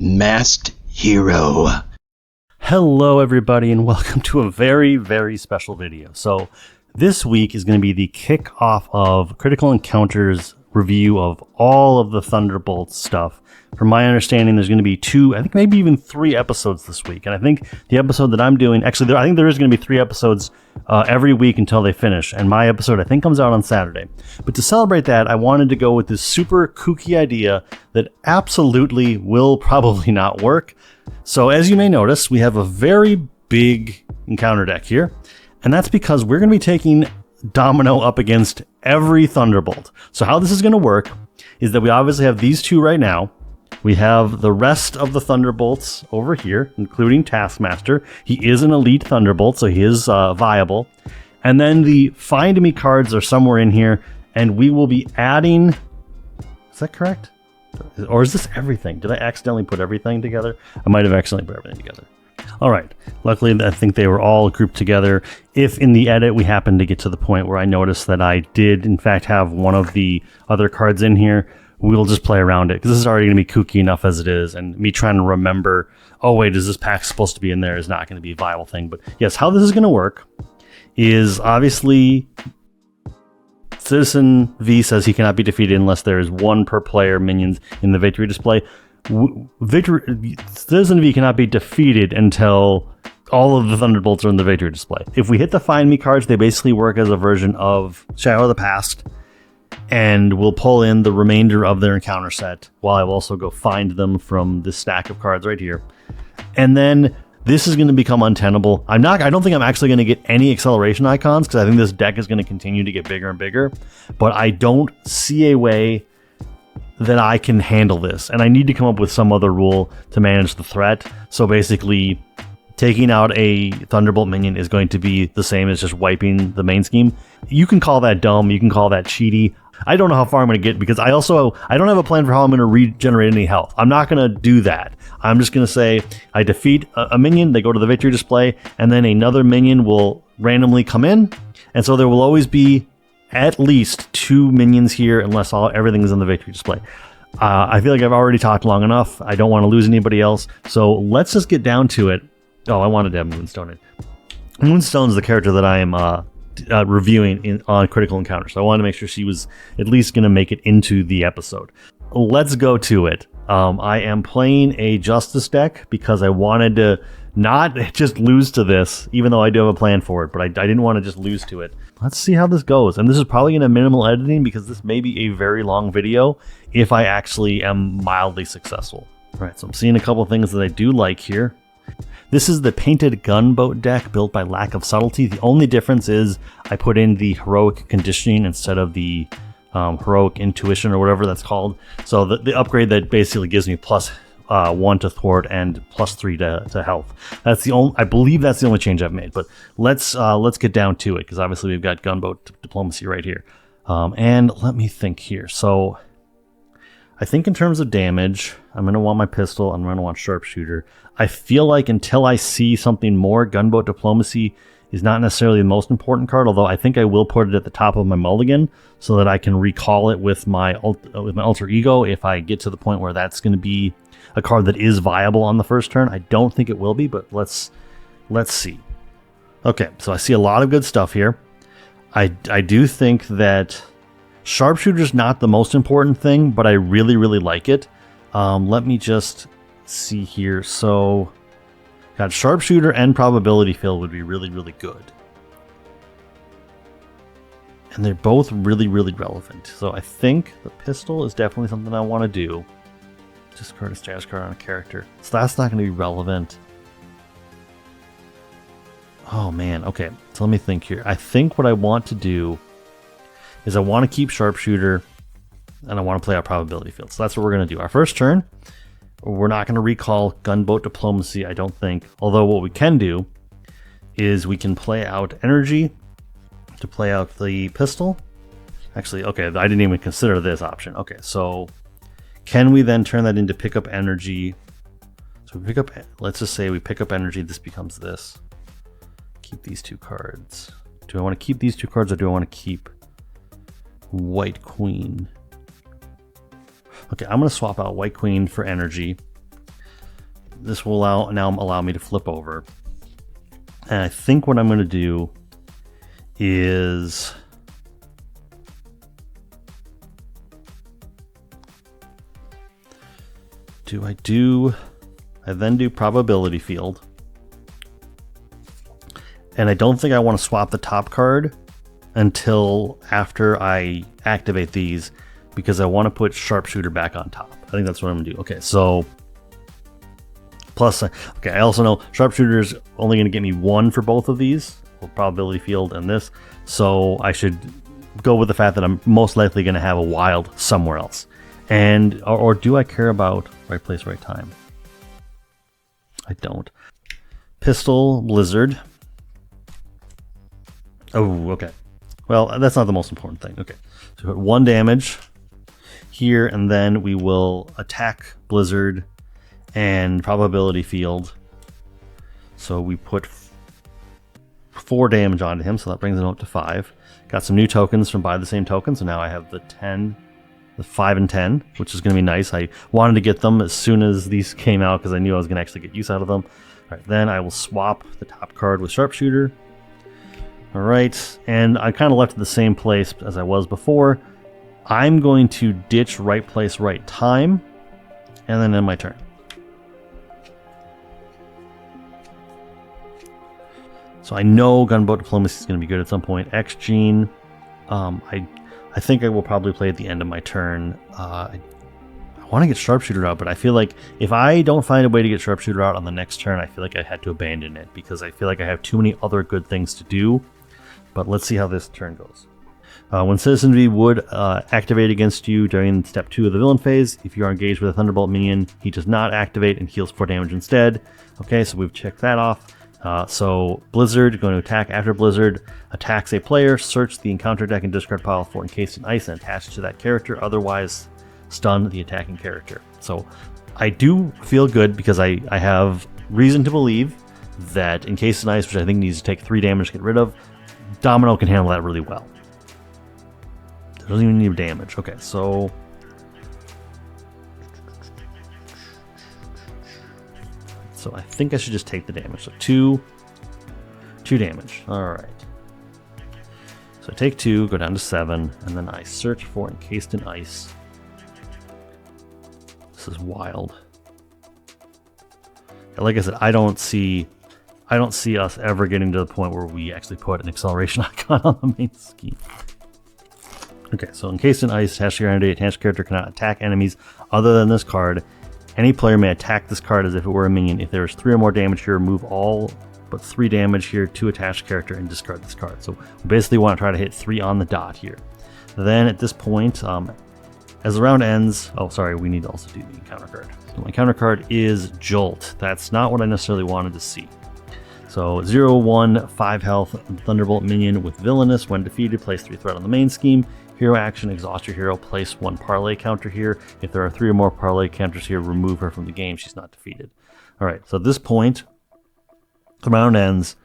Masked Hero. Hello everybody and welcome to a very, very special video. So this week is going to be the kickoff of Critical Encounters review of all of the Thunderbolt stuff. From my understanding, there's going to be 2, I think maybe even 3 episodes this week. And I think the episode that I'm doing, actually, I think there is going to be 3 episodes every week until they finish. And my episode, I think, comes out on Saturday. But to celebrate that, I wanted to go with this super kooky idea that absolutely will probably not work. So as you may notice, we have a very big encounter deck here. And that's because we're going to be taking Domino up against every Thunderbolt. So how this is going to work is that we obviously have these 2 right now. We have the rest of the Thunderbolts over here, including Taskmaster. He is an elite Thunderbolt, so he is viable. And then the Find Me cards are somewhere in here, and we will be adding... Is that correct? Or is this everything? Did I accidentally put everything together? I might have accidentally put everything together. All right. Luckily, I think they were all grouped together. If in the edit we happen to get to the point where I noticed that I did, in fact, have one of the other cards in here, we'll just play around it, because this is already going to be kooky enough as it is, and me trying to remember, oh wait, is this pack supposed to be in there, is not going to be a viable thing. But yes, how this is going to work is Obviously, Citizen V says he cannot be defeated unless there is 1 per player minions in the victory display. Citizen V cannot be defeated until all of the Thunderbolts are in the victory display. If we hit the Find Me cards, they basically work as a version of Shadow of the Past, and we'll pull in the remainder of their encounter set, while I will also go find them from this stack of cards right here. And then this is going to become untenable. I don't think I'm actually going to get any acceleration icons, because I think this deck is going to continue to get bigger and bigger, but I don't see a way that I can handle this, and I need to come up with some other rule to manage the threat. So basically, taking out a Thunderbolt minion is going to be the same as just wiping the main scheme. You can call that dumb, you can call that cheaty. I don't know how far I'm going to get, because I don't have a plan for how I'm going to regenerate any health. I'm not going to do that. I'm just going to say I defeat a minion, they go to the victory display, and then another minion will randomly come in. And so there will always be at least 2 minions here, unless everything is in the victory display. I feel like I've already talked long enough. I don't want to lose anybody else. So let's just get down to it. Oh, I wanted to have Moonstone in. Moonstone is the character that I am reviewing on Critical Encounter, so I wanted to make sure she was at least going to make it into the episode. Let's go to it. I am playing a Justice deck because I wanted to not just lose to this, even though I do have a plan for it, but I didn't want to just lose to it. Let's see how this goes. And this is probably going to minimal editing, because this may be a very long video if I actually am mildly successful. All right, so I'm seeing a couple things that I do like here. This is the Painted Gunboat deck built by Lack of Subtlety. The only difference is I put in the Heroic Conditioning instead of the Heroic Intuition or whatever that's called. So the upgrade that basically gives me +1 to thwart and +3 to health. That's the only, I believe that's the only change I've made. But let's get down to it, because obviously we've got Gunboat Diplomacy right here. And let me think here. So I think in terms of damage, I'm going to want my pistol, I'm going to want Sharpshooter. I feel like until I see something more, Gunboat Diplomacy is not necessarily the most important card, although I think I will put it at the top of my mulligan so that I can recall it with my alter ego if I get to the point where that's going to be a card that is viable on the first turn. I don't think it will be, but let's see. Okay, so I see a lot of good stuff here. I do think that Sharpshooter's not the most important thing, but I really, really like it. Let me just see here. So, got Sharpshooter and Probability Fill would be really, really good. And they're both really, really relevant. So I think the pistol is definitely something I want to do. Discard a status card on a character. So that's not going to be relevant. Oh man, okay. So let me think here. I think what I want to do is I want to keep Sharpshooter, and I want to play out Probability Field. So that's what we're going to do. Our first turn, we're not going to recall Gunboat Diplomacy, I don't think. Although what we can do is we can play out Energy to play out the pistol. Actually, okay, I didn't even consider this option. Okay, so can we then turn that into Pick Up Energy? So we pick up, let's just say we pick up Energy, this becomes this. Keep these 2 cards. Do I want to keep these 2 cards, or do I want to keep White Queen? Okay, I'm going to swap out White Queen for Energy. this will now allow me to flip over. And I think what I'm going to do is I then do probability field. And I don't think I want to swap the top card until after I activate these, because I want to put sharpshooter back on top. I think that's what I'm gonna do. Okay, so plus, okay, I also know sharpshooter is only gonna get me 1 for both of these, probability field and this. So I should go with the fact that I'm most likely gonna have a wild somewhere else. And or do I care about right place, right time? I don't. Pistol, blizzard. Oh, okay. Well, that's not the most important thing. Okay, so put 1 damage here, and then we will attack blizzard and probability field. So we put 4 damage onto him, so that brings him up to 5. Got some new tokens from buy the same token, so now I have the 5 and 10, which is going to be nice. I wanted to get them as soon as these came out because I knew I was going to actually get use out of them. All right, then I will swap the top card with sharpshooter. All right, and I kind of left it the same place as I was before. I'm going to ditch right place, right time, and then end my turn. So I know Gunboat Diplomacy is going to be good at some point. X-Gene, I think I will probably play at the end of my turn. I want to get Sharpshooter out, but I feel like if I don't find a way to get Sharpshooter out on the next turn, I feel like I had to abandon it because I feel like I have too many other good things to do. But let's see how this turn goes. When Citizen V would activate against you during step 2 of the villain phase, if you are engaged with a Thunderbolt Minion, he does not activate and heals 4 damage instead. Okay, so we've checked that off. So Blizzard, going to attack after Blizzard, attacks a player, search the encounter deck and discard pile for encased in ice and attach to that character, otherwise stun the attacking character. So I do feel good because I have reason to believe that encased in ice, which I think needs to take 3 damage to get rid of, Domino can handle that really well. It doesn't even need damage. Okay, so I think I should just take the damage. So 2 damage. All right. So I take 2, go down to 7, and then I search for encased in ice. This is wild. Like I said, I don't see us ever getting to the point where we actually put an acceleration icon on the main scheme. Okay, so encased in ice, attached to your entity, attached character cannot attack enemies other than this card. Any player may attack this card as if it were a minion. If there is 3 or more damage here, remove all but 3 damage here to attached character and discard this card. So we basically want to try to hit 3 on the dot here. Then at this point, as the round ends, oh sorry, we need to also do the encounter card. So my encounter card is Jolt. That's not what I necessarily wanted to see. So 0/1, 5 health, Thunderbolt Minion with Villainous. When defeated, place 3 threat on the main scheme. Hero action, exhaust your hero, place 1 parlay counter here. If there are 3 or more parlay counters here, remove her from the game. She's not defeated. All right, so at this point, the round ends.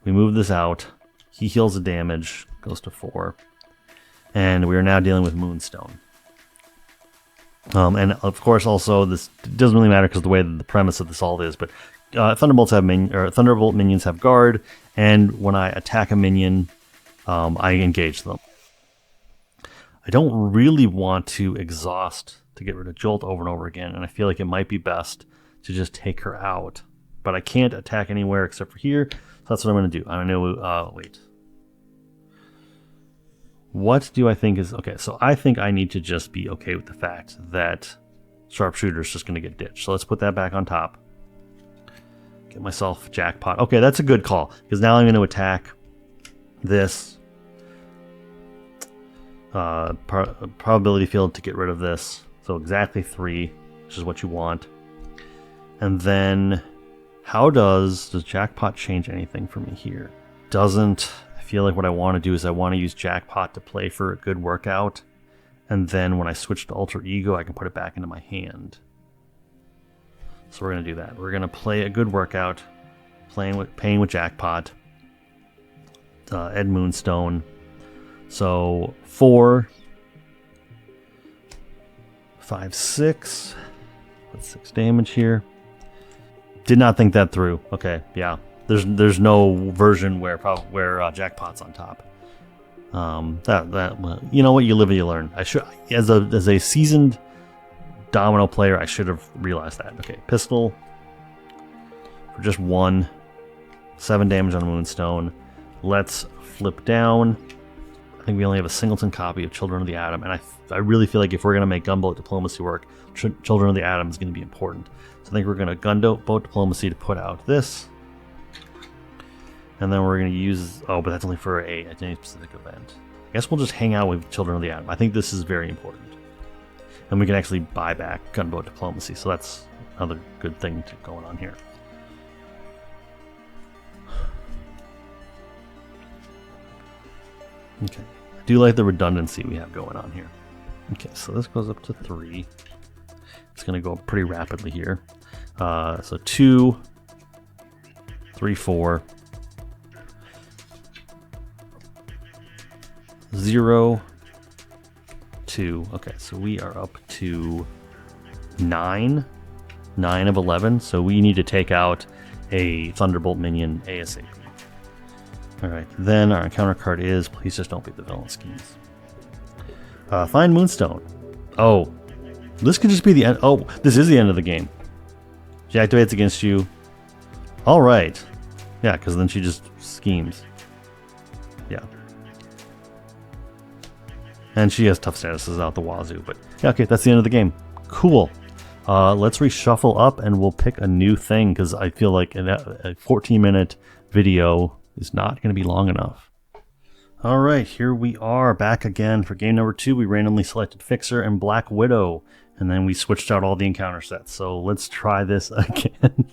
We move this out. He heals the damage, goes to 4. And we are now dealing with Moonstone. And of course, also, this doesn't really matter because the way that the premise of this all is, but Thunderbolt minions have guard, and when I attack a minion, I engage them. I don't really want to exhaust to get rid of Jolt over and over again, and I feel like it might be best to just take her out. But I can't attack anywhere except for here, so that's what I'm going to do. I'm going to, wait. What do I think is, okay, so I think I need to just be okay with the fact that Sharpshooter is just going to get ditched. So let's put that back on top. Get myself jackpot. Okay, that's a good call, because now I'm going to attack this. Probability field to get rid of this. So exactly 3, which is what you want. And then does jackpot change anything for me here? Doesn't. I feel like what I want to do is I want to use jackpot to play for a good workout. And then when I switch to alter ego, I can put it back into my hand. So we're going to do that. We're going to play a good workout, paying with jackpot. Ed Moonstone. So 4, 5, 6. Put 6 damage here. Did not think that through. Okay, yeah. There's no version where Jackpot's on top. Well, you know what? You live and you learn. I should, as a seasoned Domino player, I should have realized that. Okay, pistol for just 1, 7 damage on Moonstone. Let's flip down. I think we only have a singleton copy of Children of the Atom, and I really feel like if we're gonna make Gunboat Diplomacy work, Children of the Atom is gonna be important. So I think we're gonna Gunboat Diplomacy to put out this. And then we're going to use... Oh, but that's only for any specific event. I guess we'll just hang out with Children of the Atom. I think this is very important. And we can actually buy back Gunboat Diplomacy. So that's another good thing going on here. Okay. I do like the redundancy we have going on here. Okay, so this goes up to 3. It's going to go up pretty rapidly here. So 2, 3, 4... 0, 2. Okay, so we are up to 9 of 11. So we need to take out a Thunderbolt Minion ASAP. Alright, then our encounter card is, please just don't be the villain schemes. Find Moonstone. Oh, this could just be the end. Oh, this is the end of the game. She activates against you. Alright. Yeah, because then she just schemes. Yeah. And she has tough statuses out the wazoo, but yeah, okay, that's the end of the game. Cool. Let's reshuffle up and we'll pick a new thing because I feel like a 14-minute video is not going to be long enough. All right, here we are back again for game number 2. We randomly selected Fixer and Black Widow, and then we switched out all the encounter sets. So let's try this again.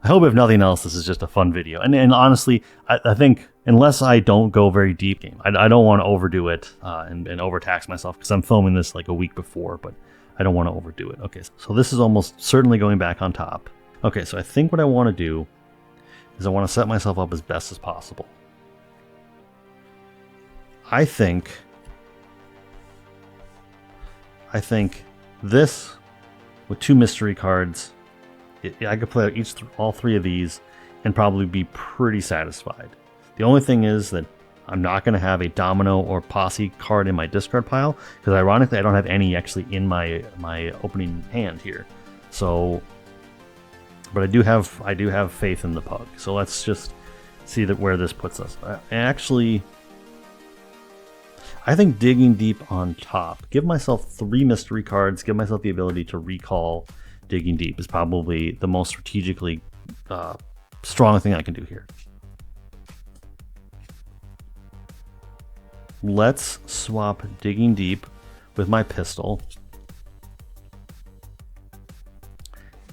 I hope if nothing else, this is just a fun video. And honestly, I think unless I don't go very deep, I don't want to overdo it and overtax myself because I'm filming this like a week before, but I don't want to overdo it. Okay, so this is almost certainly going back on top. Okay, so I think what I want to do is I want to set myself up as best as possible. I think this with 2 mystery cards, I could play all 3 of these and probably be pretty satisfied. The only thing is that I'm not going to have a Domino or Posse card in my discard pile because ironically I don't have any actually in my opening hand here. So, but I do have faith in the Pug. So let's just see where this puts us. I think digging deep on top. Give myself 3 mystery cards. Give myself the ability to recall digging deep is probably the most strategically strong thing I can do here. Let's swap digging deep with my pistol.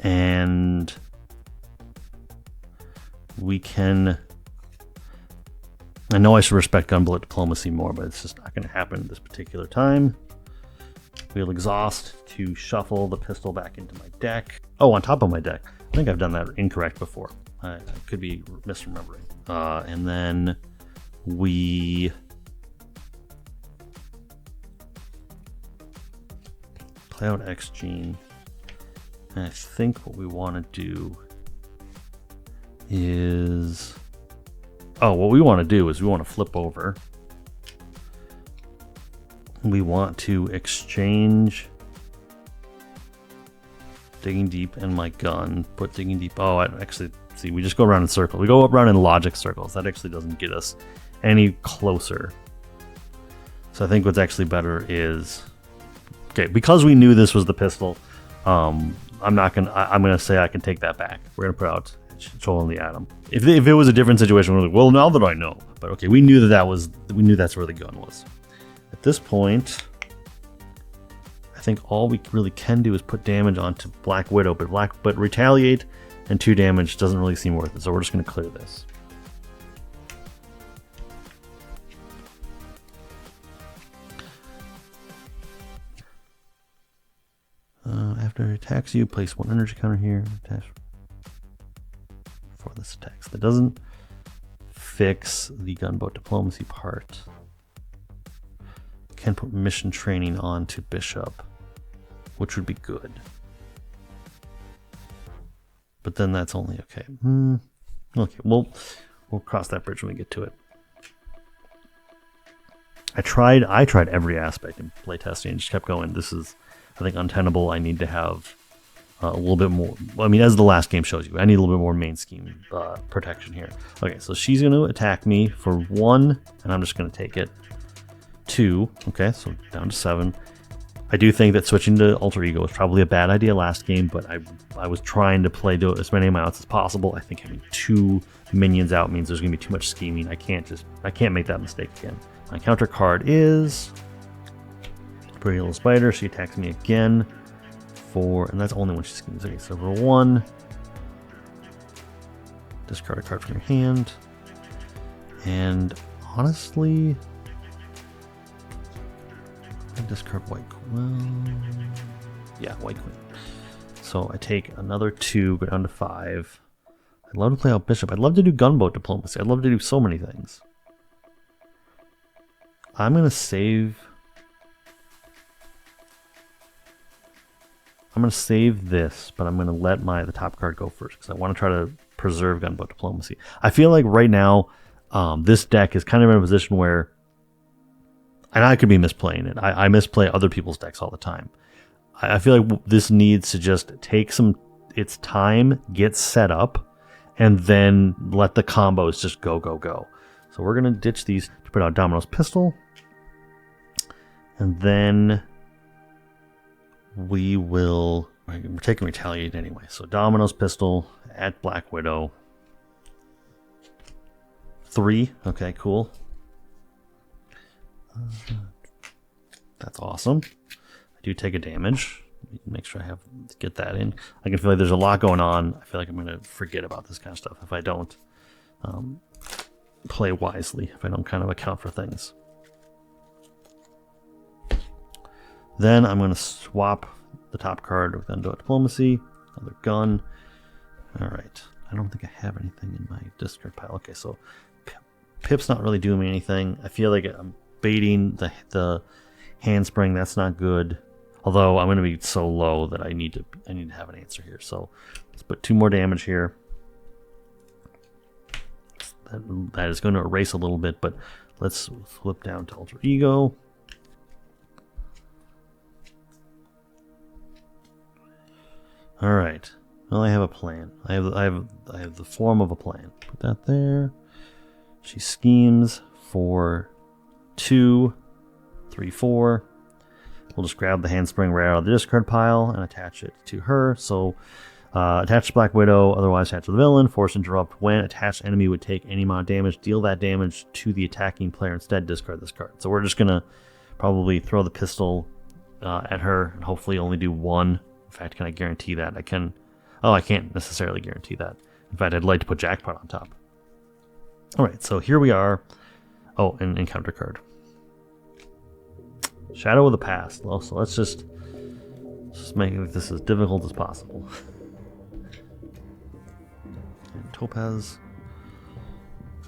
And we can... I know I should respect Gunboat Diplomacy more, but it's just not going to happen at this particular time. We'll exhaust to shuffle the pistol back into my deck. Oh, on top of my deck. I think I've done that incorrect before. I could be misremembering. And then we play out X Gene. And I think what we want to do is... Oh, what we want to do is we want to flip over. We want to exchange digging deep and my gun. Put digging deep. Oh, actually, see, we just go around in circles. We go around in logic circles. That actually doesn't get us any closer. So I think what's actually better is, okay, because we knew this was the pistol. I'm gonna say I can take that back. We're gonna put out Children of the Atom. If it was a different situation, we're like, well, now that I know. But okay, we knew that's where the gun was. At this point, I think all we really can do is put damage onto Black Widow, but retaliate and 2 damage doesn't really seem worth it. So we're just going to clear this. After it attacks you, place 1 energy counter here. Attach for this attack. So that doesn't fix the Gunboat Diplomacy part. Can put mission training on to Bishop, which would be good. But then that's only okay. Okay, we'll cross that bridge when we get to it. I tried every aspect in playtesting and just kept going. This is, I think, untenable. I need to have a little bit more. I mean, as the last game shows you, I need a little bit more main scheme protection here. Okay, so she's going to attack me for 1, and I'm just going to take it. 2. Okay, so down to 7. I do think that switching to Alter Ego was probably a bad idea last game, but I was trying to play as many amounts as possible. I think having 2 minions out means there's going to be too much scheming. I can't make that mistake again. My counter card is Pretty Little Spider. She attacks me again and that's only when she schemes. Okay, so for 1, discard a card from your hand, and honestly, I discard White Queen. Well, yeah, White Queen. So I take another 2, go down to 5. I'd love to play out Bishop. I'd love to do Gunboat Diplomacy. I'd love to do so many things. I'm going to save this, but I'm going to let the top card go first because I want to try to preserve Gunboat Diplomacy. I feel like right now, this deck is kind of in a position where, and I could be misplaying it. I misplay other people's decks all the time. I feel like this needs to just take its time, get set up, and then let the combos just go. So we're going to ditch these to put out Domino's Pistol. And then we're taking Retaliate anyway. So Domino's Pistol at Black Widow. 3. Okay, cool. That's awesome. I do take a damage. Make sure I have to get that in. I can feel like there's a lot going on. I feel like I'm going to forget about this kind of stuff if I don't play wisely, if I don't kind of account for things. Then I'm going to swap the top card with Gunboat Diplomacy. Another gun. Alright. I don't think I have anything in my discard pile. Okay, so Pip's not really doing me anything. I feel like I'm baiting the handspring. That's not good. Although I'm going to be so low that I need to have an answer here. So let's put 2 more damage here. That is going to erase a little bit, but let's flip down to Alter Ego. All right. Well, I have a plan. I have the form of a plan. Put that there. She schemes for 2, 3, 4. We'll just grab the handspring right out of the discard pile and attach it to her. So attach to Black Widow, otherwise attach to the villain. Force interrupt. When attached enemy would take any amount of damage, deal that damage to the attacking player instead. Discard this card. So we're just gonna probably throw the pistol at her and hopefully only do 1. In fact, can I guarantee that? I can. Oh, I can't necessarily guarantee that. In fact, I'd like to put Jackpot on top. All right, so here we are. Oh, and encounter card. Shadow of the Past. Well, so let's just make this as difficult as possible. And Topaz.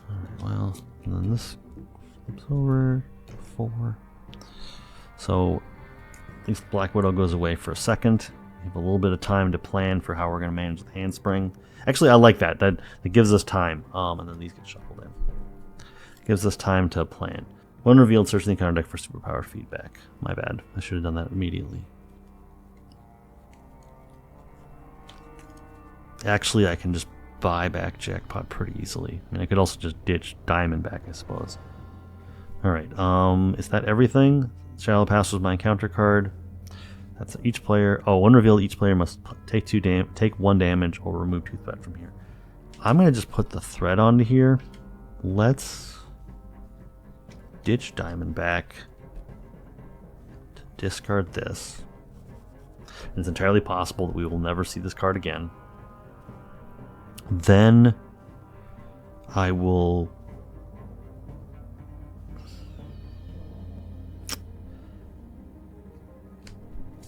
All right, well, and then this flips over. 4. So at least Black Widow goes away for a second. We have a little bit of time to plan for how we're going to manage the handspring. Actually, I like that. That gives us time. And then these get shuffled in. Gives us time to plan. When revealed, search the encounter deck for superpower feedback. My bad. I should have done that immediately. Actually, I can just buy back Jackpot pretty easily. I mean, I could also just ditch Diamond back, I suppose. Alright, is that everything? Shadow of the Past was my encounter card. That's each player. Oh, when revealed, each player must take 1 damage or remove 2 threat from here. I'm going to just put the threat onto here. Let's ditch Diamond back to discard this. And it's entirely possible that we will never see this card again. Then I will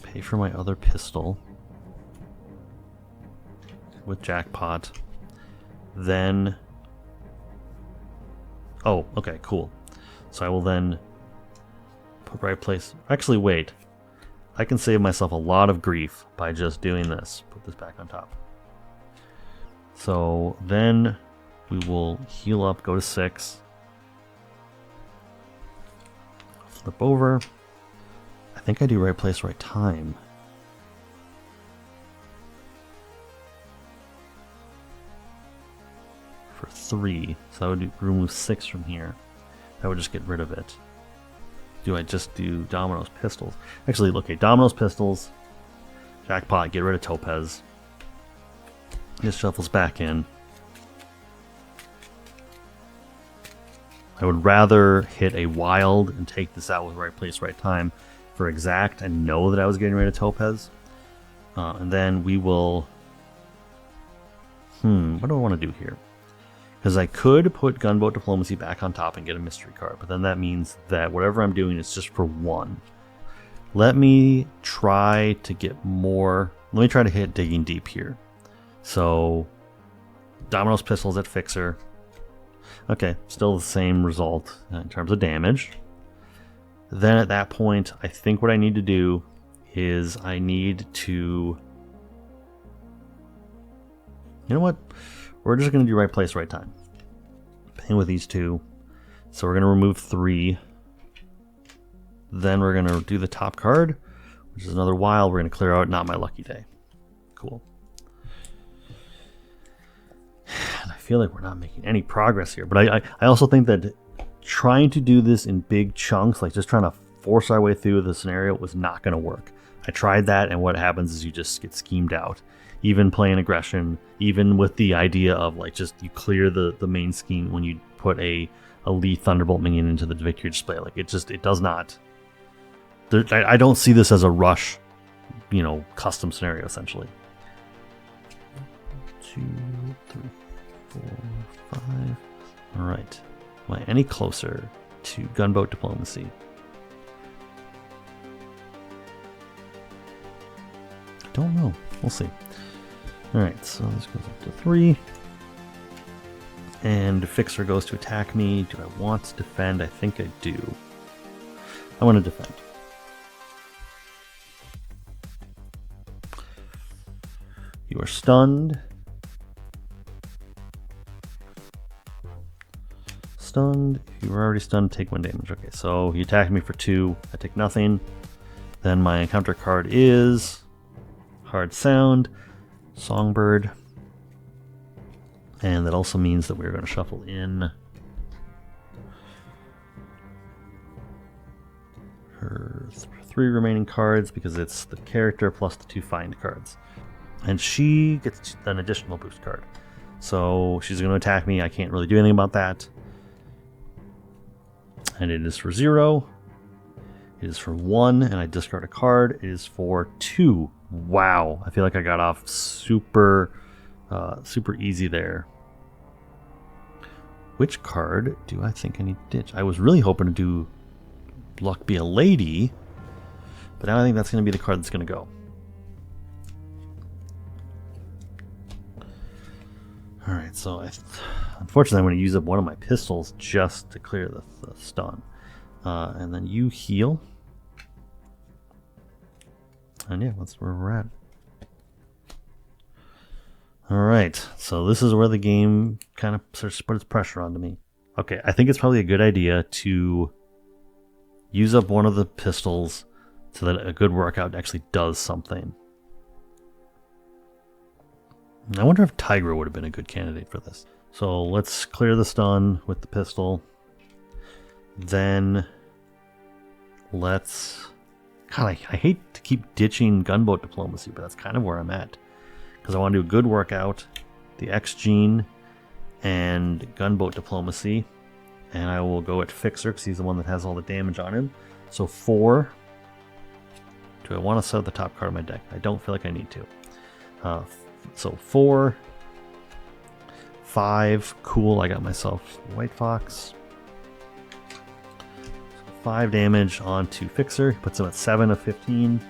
pay for my other pistol with Jackpot. Then, oh, okay, cool. So I will then put right place. Actually, wait. I can save myself a lot of grief by just doing this. Put this back on top. So then we will heal up, go to 6. Flip over. I think I do right place, right time. For 3. So that would remove 6 from here. That would just get rid of it. Do I just do Domino's pistols? Actually, okay, Domino's pistols. Jackpot, get rid of Topaz. This shuffles back in. I would rather hit a wild and take this out with right place, right time for exact and know that I was getting rid of Topaz. And then we will... what do I want to do here? Because I could put Gunboat Diplomacy back on top and get a mystery card, but then that means that whatever I'm doing is just for 1. Let me try to get more... Let me try to hit Digging Deep here. So, Domino's Pistols at Fixer. Okay, still the same result in terms of damage. Then at that point, I think what I need to do is I need to... You know what? We're just going to do right place, right time. Playing with these 2. So we're going to remove 3. Then we're going to do the top card, which is another wild. We're going to clear out Not My Lucky Day. Cool. And I feel like we're not making any progress here. But I also think that trying to do this in big chunks, like just trying to force our way through the scenario, was not going to work. I tried that, and what happens is you just get schemed out. Even playing aggression, even with the idea of like just you clear the main scheme when you put a elite Thunderbolt minion into the victory display. Like it does not. I don't see this as a rush, custom scenario essentially. 2, 3, 4, 5. All right. Am I any closer to Gunboat Diplomacy? I don't know. We'll see. Alright, so this goes up to 3. And Fixer goes to attack me. Do I want to defend? I think I do. I want to defend. You are stunned. Stunned. If you were already stunned, take 1 damage. Okay, so he attacked me for 2. I take nothing. Then my encounter card is Hard Sound. Songbird, and that also means that we're going to shuffle in her 3 remaining cards because it's the character plus the 2 find cards, and she gets an additional boost card. So she's going to attack me. I can't really do anything about that, and it is for 0. It is for 1, and I discard a card. It is for 2. Wow, I feel like I got off super easy there. Which card do I think I need to ditch? I was really hoping to do Luck Be a Lady, but now I think that's going to be the card that's going to go. Alright, so unfortunately I'm going to use up one of my pistols just to clear the stun. And then you heal. And yeah, that's where we're at. Alright, so this is where the game kind of starts to put its pressure onto me. Okay, I think it's probably a good idea to use up one of the pistols so that a good workout actually does something. I wonder if Tigra would have been a good candidate for this. So let's clear the stun with the pistol. Then let's... God, I hate to keep ditching Gunboat Diplomacy, but that's kind of where I'm at. Because I want to do a good workout, the X-Gene, and Gunboat Diplomacy. And I will go at Fixer, because he's the one that has all the damage on him. So 4. Do I want to set up the top card of my deck? I don't feel like I need to. So 4. 5. Cool, I got myself White Fox. 5 damage onto Fixer. Puts him at 7 of 15.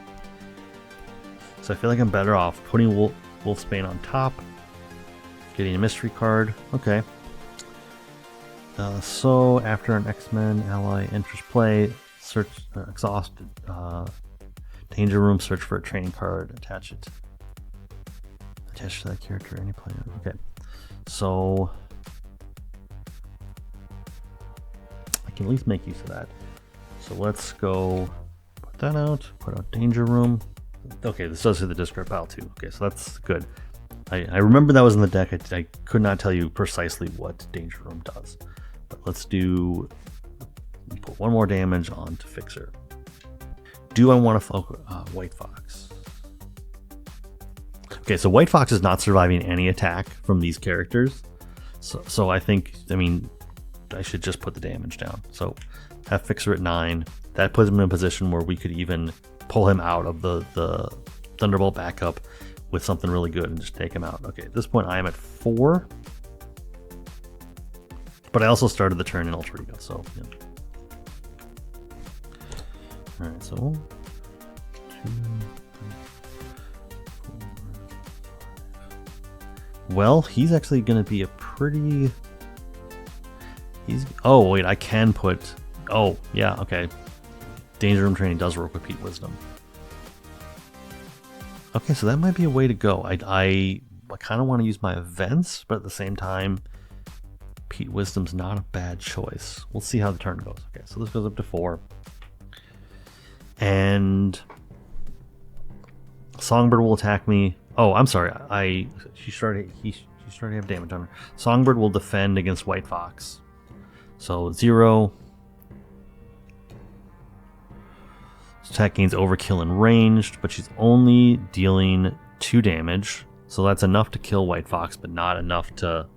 So I feel like I'm better off putting Wolfsbane on top. Getting a mystery card. Okay. So after an X-Men ally enters play, search exhausted. Danger room, search for a training card, attach it. Attach to that character any player. Okay, so I can at least make use of that. So let's go put that out. Put out Danger Room. Okay, this does hit the discard pile too. Okay, so that's good. I remember that was in the deck. I could not tell you precisely what Danger Room does, but let's put one more damage on to Fixer. Do I want to focus White Fox? Okay, so White Fox is not surviving any attack from these characters, so I think, I mean, I should just put the damage down. So have Fixer at 9. That puts him in a position where we could even pull him out of the Thunderbolt backup with something really good and just take him out. Okay, at this point I am at 4, but I also started the turn in Alter Ego, so yeah. All right, so 1, 2, 3, 4, 5. Well, he's actually going to be a pretty. Oh wait, I can put. Oh yeah, okay. Danger Room Training does work with Pete Wisdom. Okay, so that might be a way to go. I kind of want to use my events, but at the same time, Pete Wisdom's not a bad choice. We'll see how the turn goes. Okay, so this goes up to 4. And Songbird will attack me. Oh, I'm sorry. She started to have damage on her. Songbird will defend against White Fox. So 0. Attack gains overkill and ranged, but she's only dealing 2 damage. So that's enough to kill White Fox, but not enough to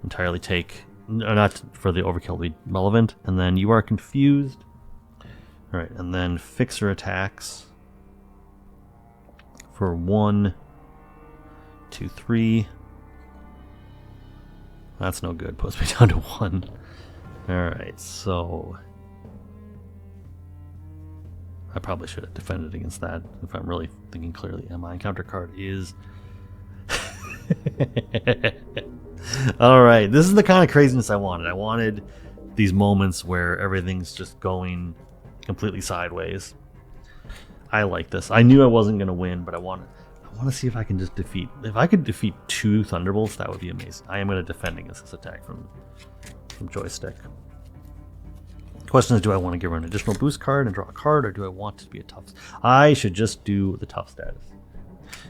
entirely take, not for the overkill to be relevant. And then you are confused. All right, and then Fixer attacks for 1, 2, 3. That's no good. Puts me down to 1. All right, so I probably should have defended against that if I'm really thinking clearly. And my encounter card is. All right, this is the kind of craziness I wanted. I wanted these moments where everything's just going completely sideways. I like this. I knew I wasn't going to win, but I want to see if I can just defeat. If I could defeat 2 Thunderbolts, that would be amazing. I am going to defend against this attack from Joystick. The question is, do I want to give her an additional boost card and draw a card, or do I want to be a tough? I should just do the tough status.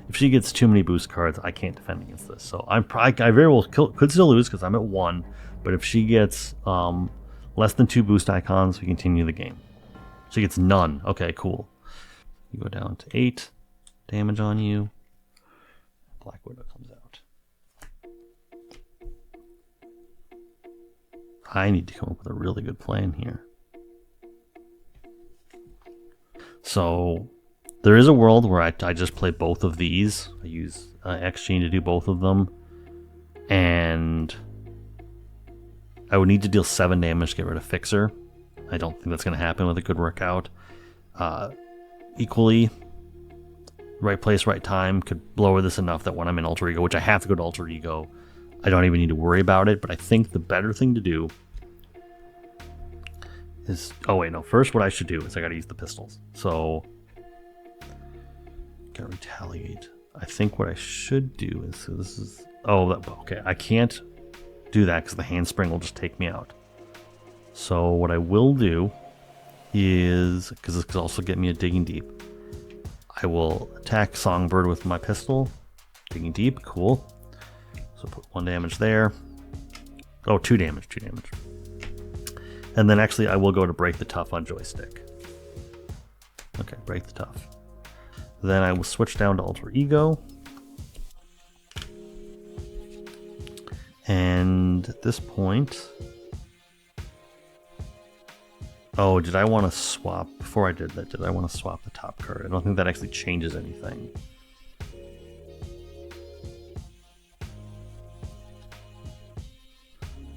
If she gets too many boost cards, I can't defend against this. So I very well could still lose because I'm at 1. But if she gets less than 2 boost icons, we continue the game. She gets none. Okay, cool. You go down to 8 damage on you. Black Widow comes out. I need to come up with a really good plan here. So there is a world where I just play both of these. I use X-Gene to do both of them. And I would need to deal 7 damage to get rid of Fixer. I don't think that's going to happen with a good workout. Equally, right place, right time could lower this enough that when I'm in Alter Ego, which I have to go to Alter Ego, I don't even need to worry about it. But I think the better thing to do is... Oh, wait, no. First, what I should do is I got to use the pistols. So, gotta retaliate. I think what I should do is... So this is... Oh, okay. I can't do that because the handspring will just take me out. So what I will do is, because this could also get me a Digging Deep, I will attack Songbird with my pistol. Digging Deep, cool. So put 1 damage there. Oh, 2 damage, 2 damage. And then actually I will go to Break the Tough on Joystick. Okay, Break the Tough. Then I will switch down to Alter Ego. And at this point... Oh, did I want to swap? Before I did that, did I want to swap the top card? I don't think that actually changes anything.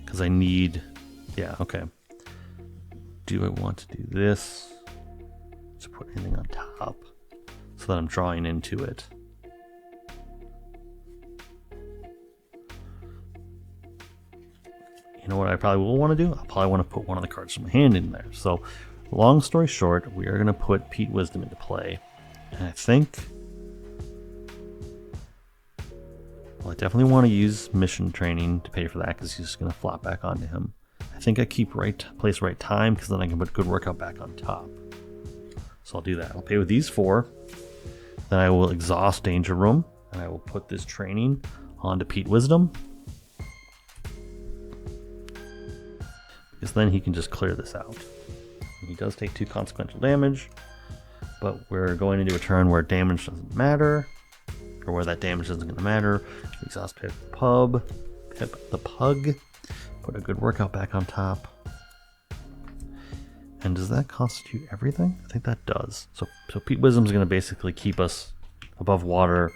Because I need... Yeah, okay. Do I want to do this? To put anything on top so that I'm drawing into it. You know what I probably will want to do? I'll probably want to put one of the cards from my hand in there. So, long story short, we are going to put Pete Wisdom into play. And I think Well, I definitely want to use mission training to pay for that because he's just going to flop back onto him. I think I keep place right time because then I can put good workout back on top. So I'll do that. I'll pay with these 4. Then I will exhaust Danger Room, and I will put this training onto Pete Wisdom. Because then he can just clear this out. And he does take 2 consequential damage, but we're going into a turn where damage doesn't matter, or where that damage isn't going to matter. Exhaust Pip the Pug, put a good workout back on top. And does that constitute everything? I think that does. So Pete Wisdom's going to basically keep us above water.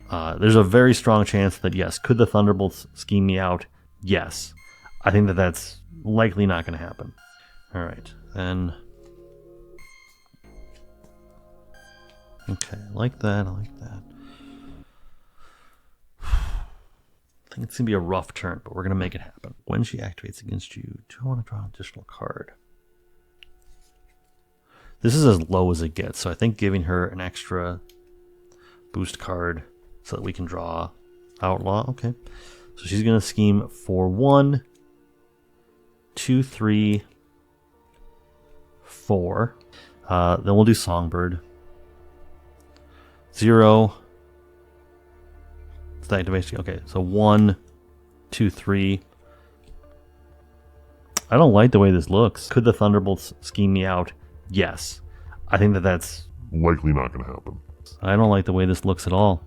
There's a very strong chance that, yes, could the Thunderbolts scheme me out? Yes. I think that that's likely not going to happen. All right, then. Okay, I like that. I think it's going to be a rough turn, but we're going to make it happen. When she activates against you, do I want to draw an additional card? This is as low as it gets, so I think giving her an extra boost card so that we can draw Outlaw. Okay. So she's going to scheme for 1, 2, 3, 4. Then we'll do Songbird. 0. It's the activation. Okay, so 1, 2, 3. I don't like the way this looks. Could the Thunderbolts scheme me out? Yes. I think that that's likely not going to happen. I don't like the way this looks at all.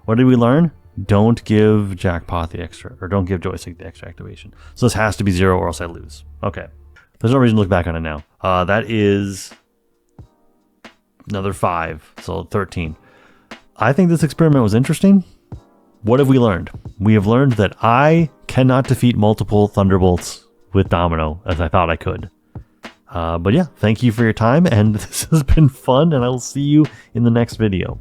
What did we learn? Don't give Jackpot the extra, or don't give Joystick the extra activation. So this has to be 0 or else I lose. Okay. There's no reason to look back on it now. That is another 5, so 13. I think this experiment was interesting. What have we learned? We have learned that I cannot defeat multiple Thunderbolts with Domino as I thought I could. But yeah, thank you for your time, and this has been fun, and I will see you in the next video.